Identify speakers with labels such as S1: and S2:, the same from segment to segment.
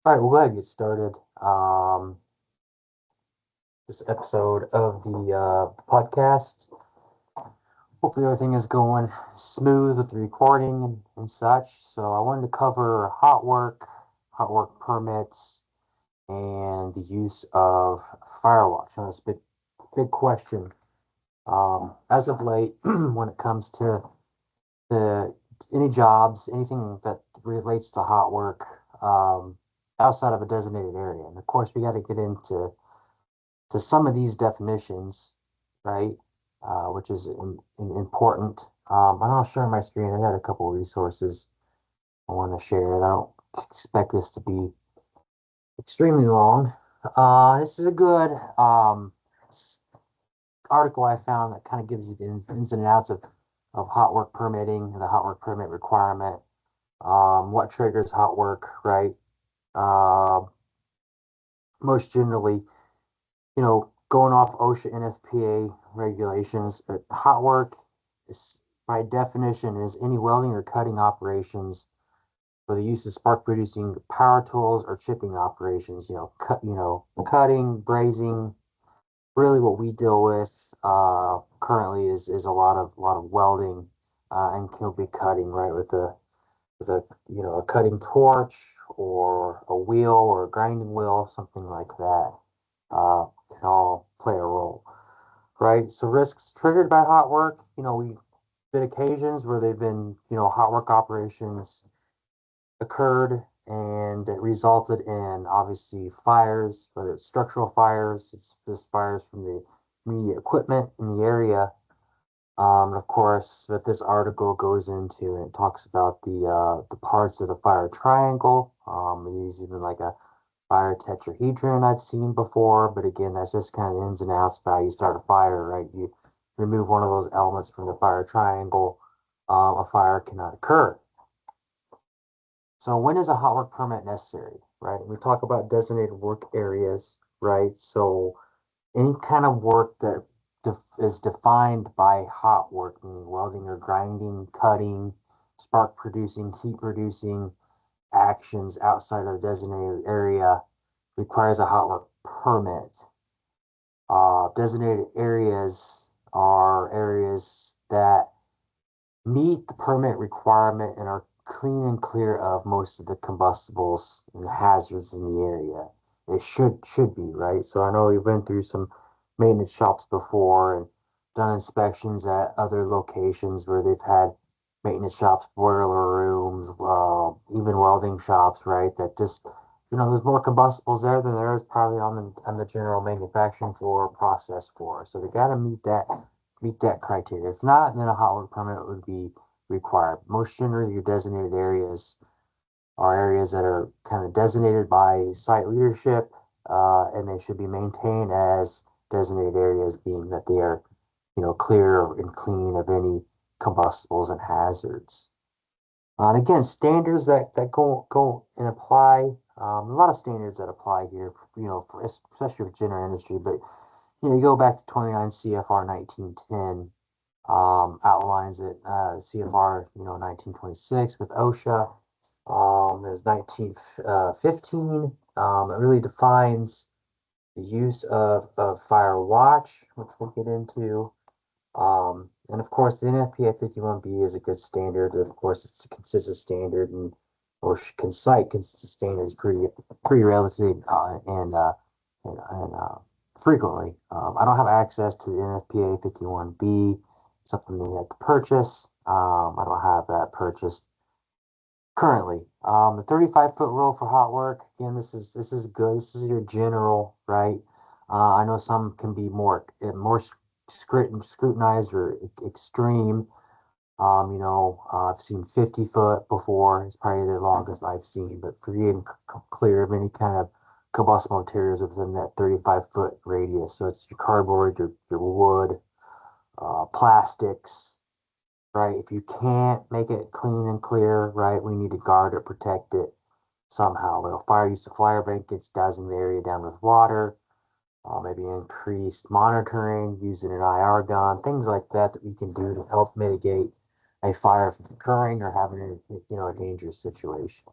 S1: All right, we'll go ahead and get started. This episode of the podcast. Hopefully, everything is going smooth with the recording and such. So, I wanted to cover hot work permits, and the use of Firewatch. Now, it's a big question. As of late, when it comes to any jobs, anything that relates to hot work, outside of a designated area, and of course, we got to get into some of these definitions, right? Which is important. And I'll share my screen. I got a couple of resources I want to share, and I don't expect this to be extremely long. This is a good article I found that kind of gives you the ins and outs of hot work permitting and the hot work permit requirement. What triggers hot work, right? Uh, Most generally, going off OSHA NFPA regulations, hot work is, by definition, is any welding or cutting operations for the use of spark producing power tools or chipping operations. Cutting, brazing. Really, what we deal with currently is a lot of welding, and can be cutting, right, with a cutting torch or a wheel or a grinding wheel, something like that. Can all play a role, right? So risks triggered by hot work, we've been occasions where they've been, hot work operations occurred and it resulted in obviously fires, whether it's structural fires, it's just fires from the immediate equipment in the area. Of course, what this article goes into, and it talks about the parts of the fire triangle. They use even like a fire tetrahedron I've seen before, but again, that's just kind of the ins and outs of how you start a fire, right? You remove one of those elements from the fire triangle, a fire cannot occur. So when is a hot work permit necessary, right? We talk about designated work areas, right? So any kind of work that is defined by hot work, meaning welding or grinding, cutting, spark producing, heat producing actions outside of the designated area requires a hot work permit. Designated areas are areas that meet the permit requirement and are clean and clear of most of the combustibles and hazards in the area. It should be, right? So I know we've been through some maintenance shops before and done inspections at other locations where they've had maintenance shops, boiler rooms, even welding shops, right? That just, there's more combustibles there than there is probably on the general manufacturing floor, process floor. So they got to meet that criteria. If not, then a hot work permit would be required. Most generally, your designated areas are areas that are kind of designated by site leadership, and they should be maintained as designated areas, being that they are, clear and clean of any combustibles and hazards. And again, standards that go and apply. A lot of standards that apply here, especially for general industry. But you go back to 29 CFR 1910, outlines it. CFR 1926 with OSHA. There's 1915. It really defines the use of fire watch, which we'll get into. And of course, the NFPA 51B is a good standard. Of course, it's a consistent standard, and or can cite consistent standards pretty relatively, and frequently. I don't have access to the NFPA 51B, something that you have to purchase. I don't have that purchased currently. The 35-foot rule for hot work. Again, this is good. This is your general, right? I know some can be more scrutinized or extreme. I've seen 50 foot before. It's probably the longest I've seen, but free and clear of any kind of combustible materials within that 35-foot radius. So it's your cardboard, your wood, plastics, right? If you can't make it clean and clear, right, we need to guard it, protect it somehow. Fire use of fire blankets, dousing the area down with water, maybe increased monitoring, using an IR gun, things like that we can do to help mitigate a fire from occurring or having a dangerous situation.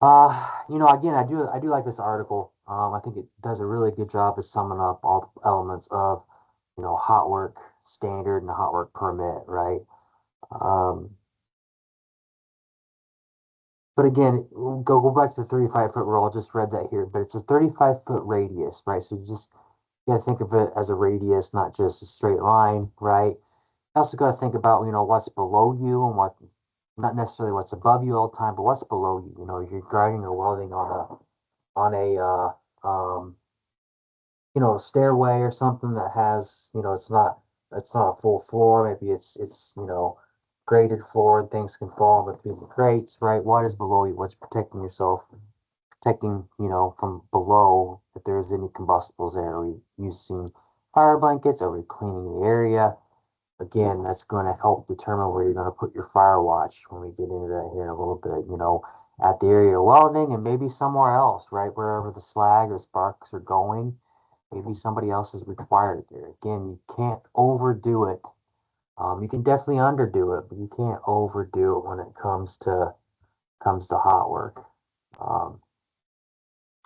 S1: Again, I do like this article. I think it does a really good job of summing up all the elements of, hot work standard and the hot work permit, right? Um, but again, go back to the 35-foot rule. I just read that here, but it's a 35-foot radius, right? So you just got to think of it as a radius, not just a straight line, right? You also got to think about, what's below you and what, not necessarily what's above you all the time, but what's below you. If you're grinding or welding on a stairway or something that has, it's not a full floor. Maybe it's graded floor and things can fall in between the grates, right? What is below you? What's protecting yourself, protecting, from below if there's any combustibles there? Are we using fire blankets? Are we cleaning the area? Again, that's going to help determine where you're going to put your fire watch when we get into that here in a little bit, at the area of welding and maybe somewhere else, right? Wherever the slag or sparks are going, maybe somebody else is required there. Again, you can't overdo it. You can definitely underdo it, but you can't overdo it when it comes to hot work. Um,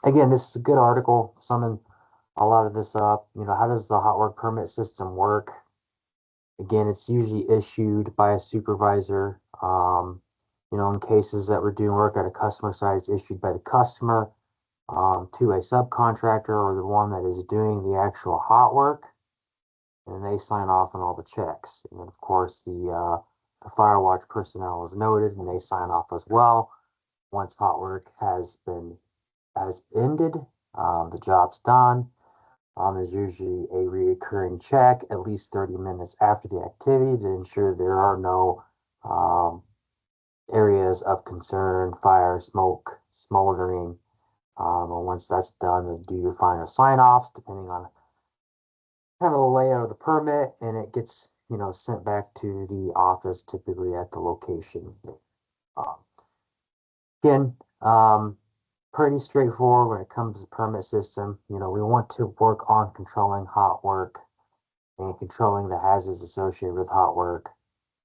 S1: again, this is a good article, summing a lot of this up. How does the hot work permit system work? Again, it's usually issued by a supervisor. In cases that we're doing work at a customer site, it's issued by the customer to a subcontractor or the one that is doing the actual hot work, and they sign off on all the checks. And then, of course, the fire watch personnel is noted, and they sign off as well. Once hot work has ended, the job's done. There's usually a recurring check at least 30 minutes after the activity to ensure there are no um, areas of concern, fire, smoke, smoldering. And once that's done, then do your final sign-offs, depending on kind of the layout of the permit, and it gets, sent back to the office, typically at the location. Um, Again, pretty straightforward when it comes to permit system. We want to work on controlling hot work and controlling the hazards associated with hot work.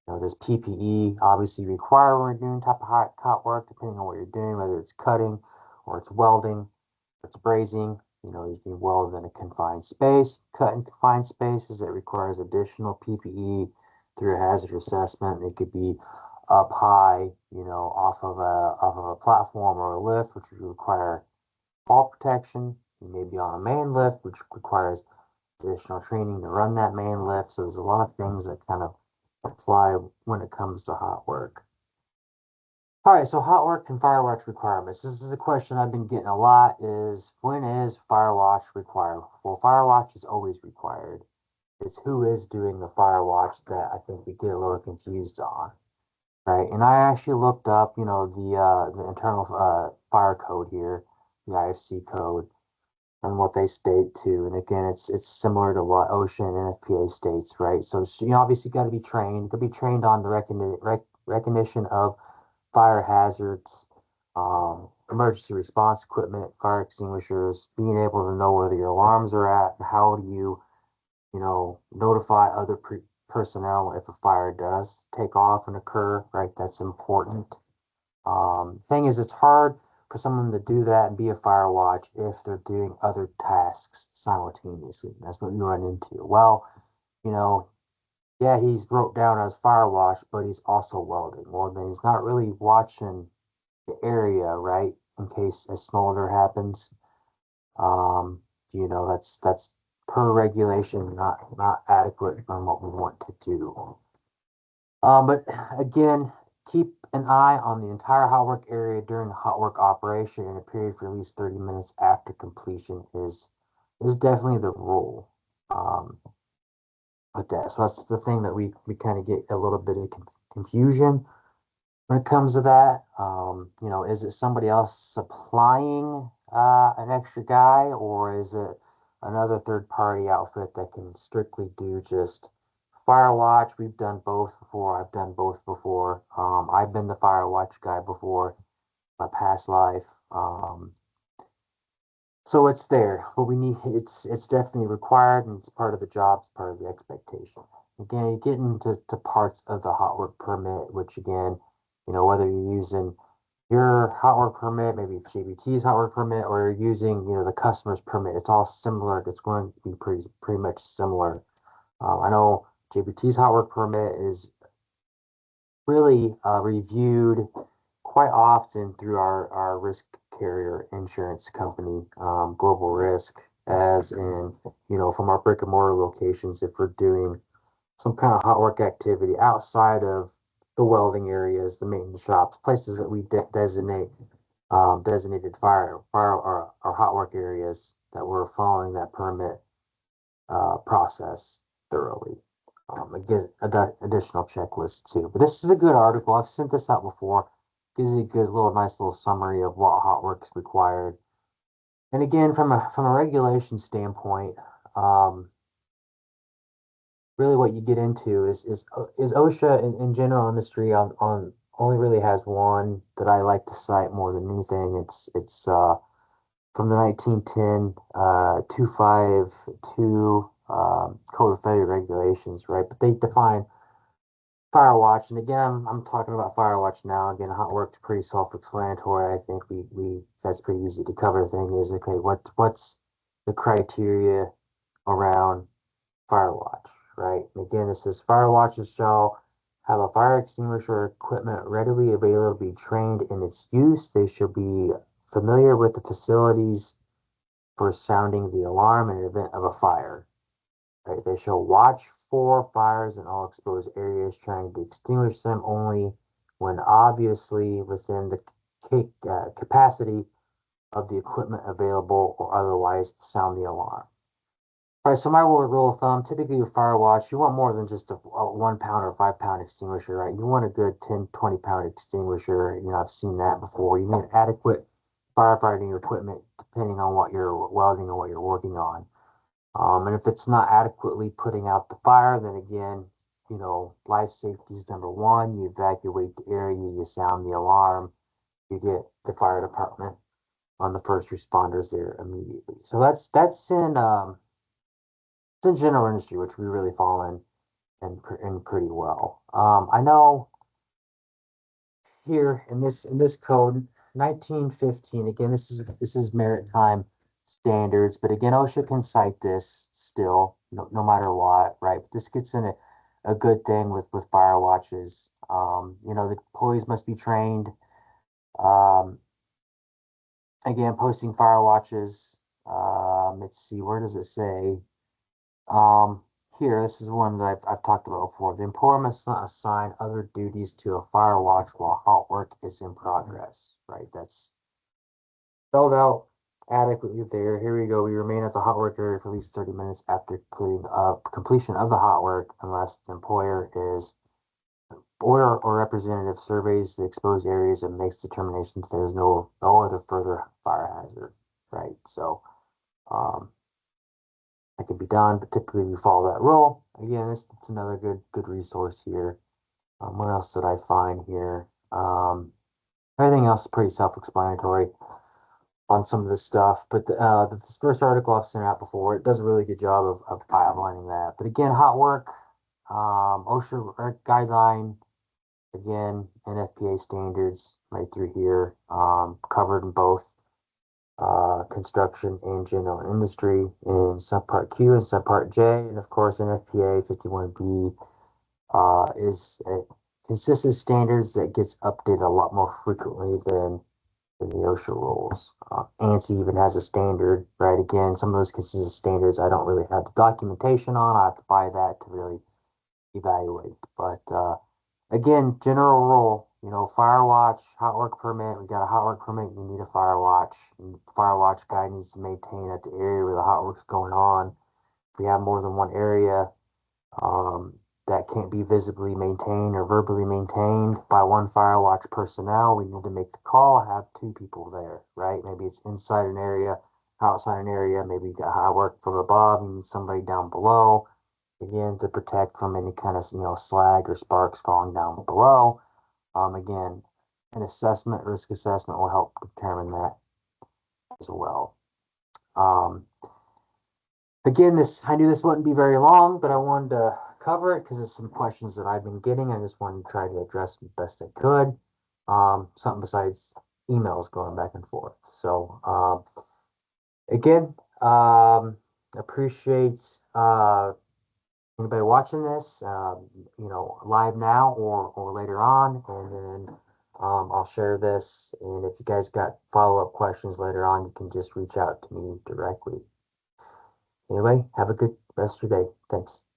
S1: There's PPE obviously required when you're doing type of hot work, depending on what you're doing, whether it's cutting or it's welding, or it's brazing. You can weld in a confined space, cut in confined spaces. It requires additional PPE through a hazard assessment. It could be up high, off of a platform or a lift, which would require fall protection. You may be on a main lift, which requires additional training to run that main lift. So there's a lot of things that kind of apply when it comes to hot work. All right, so hot work and fire watch requirements. This is a question I've been getting a lot is when is fire watch required? Well, fire watch is always required. It's who is doing the fire watch that I think we get a little confused on, right? And I actually looked up, the internal fire code here, the IFC code, and what they state too. And again, it's similar to what OSHA and NFPA states, right? So you obviously got to be trained. You got to be trained on the recognition of fire hazards, emergency response equipment, fire extinguishers, being able to know where your alarms are at, and how do you, notify other personnel if a fire does take off and occur, right? That's important. Thing is, it's hard for someone to do that and be a fire watch if they're doing other tasks simultaneously. That's what you run into. Well, you know, yeah, he's wrote down as fire watch, but he's also welding. Well, then he's not really watching the area, right? In case a smolder happens. That's per regulation, not adequate on what we want to do. But again, keep an eye on the entire hot work area during the hot work operation in a period for at least 30 minutes after completion is definitely the rule. Um, with that. So that's the thing that we kind of get a little bit of confusion when it comes to that. Is it somebody else supplying an extra guy, or is it another third party outfit that can strictly do just fire watch? We've done both before. I've done both before. I've been the fire watch guy before my past life. So it's there, but it's definitely required and it's part of the job, it's part of the expectation. Again, you get into parts of the hot work permit, which again, whether you're using your hot work permit, maybe it's JBT's hot work permit, or you're using, the customer's permit. It's all similar. It's going to be pretty much similar. I know JBT's hot work permit is really reviewed quite often through our risk carrier insurance company, Global Risk, as in, from our brick and mortar locations, if we're doing some kind of hot work activity outside of the welding areas, the maintenance shops, places that we designate designated fire or hot work areas, that we're following that permit process thoroughly. It gives additional checklists too. But this is a good article. I've sent this out before. Gives you a good nice little summary of what hot work is required. And again, from a regulation standpoint, really what you get into is OSHA in general industry on only really has one that I like to cite more than anything. It's from the 1910 252 Code of Federal Regulations, right? But they define Firewatch, and again, I'm talking about Firewatch now. Again, hot work's pretty self-explanatory. I think we that's pretty easy to cover. The thing is, okay, what's the criteria around Firewatch, right? And again, it says Firewatches shall have a fire extinguisher equipment readily available to be trained in its use. They shall be familiar with the facilities for sounding the alarm in the event of a fire. Right? They shall watch for fires in all exposed areas, trying to extinguish them only when obviously within the capacity of the equipment available, or otherwise sound the alarm. All right, so my rule of thumb, typically with Firewatch, you want more than just a 1 pound or 5 pound extinguisher, right? You want a good 10, 20 pound extinguisher. I've seen that before. You need adequate firefighting equipment depending on what you're welding or what you're working on. And if it's not adequately putting out the fire, then again, life safety is number one. You evacuate the area, you sound the alarm, you get the fire department on the first responders there immediately. So that's in general industry, which we really fall in pretty well. I know here in this code 1915, again, this is maritime standards, but again, OSHA can cite this still, no matter what, right? But this gets in a good thing with fire watches. The employees must be trained. Um, again, posting fire watches. Let's see, where does it say? Um, Here, this is one that I've talked about before. The employer must not assign other duties to a fire watch while hot work is in progress, right? That's spelled out adequately there. Here we go. We remain at the hot work area for at least 30 minutes after completion of the hot work, unless the employer is or representative surveys the exposed areas and makes determinations there's no other further fire hazard, right? So, that could be done, but typically we follow that rule. Again, it's another good resource here. What else did I find here? Everything else is pretty self-explanatory on some of this stuff, but this first article I've sent out before, it does a really good job of outlining that. But again, hot work, OSHA guideline, again, NFPA standards right through here, covered in both construction and general industry in subpart Q and subpart J, and of course NFPA 51B is a consistent standards that gets updated a lot more frequently than the OSHA rules. ANSI even has a standard, right? Again, some of those consistent standards I don't really have the documentation on. I have to buy that to really evaluate. But again, general rule, fire watch, hot work permit. We got a hot work permit, you need a fire watch. And the fire watch guy needs to maintain at the area where the hot work's going on. If we have more than one area, that can't be visibly maintained or verbally maintained by one fire watch personnel, we need to make the call, have two people there, right? Maybe it's inside an area, outside an area, maybe you got hot work from above, you need somebody down below, again, to protect from any kind of, slag or sparks falling down below. Again, an risk assessment will help determine that as well. Again, I knew this wouldn't be very long, but I wanted to cover it because it's some questions that I've been getting. I just wanted to try to address the best I could. something besides emails going back and forth. So, again, appreciate, anybody watching this, live now or later on, and then, I'll share this, and if you guys got follow-up questions later on, you can just reach out to me directly. Anyway, have a good rest of your day. Thanks.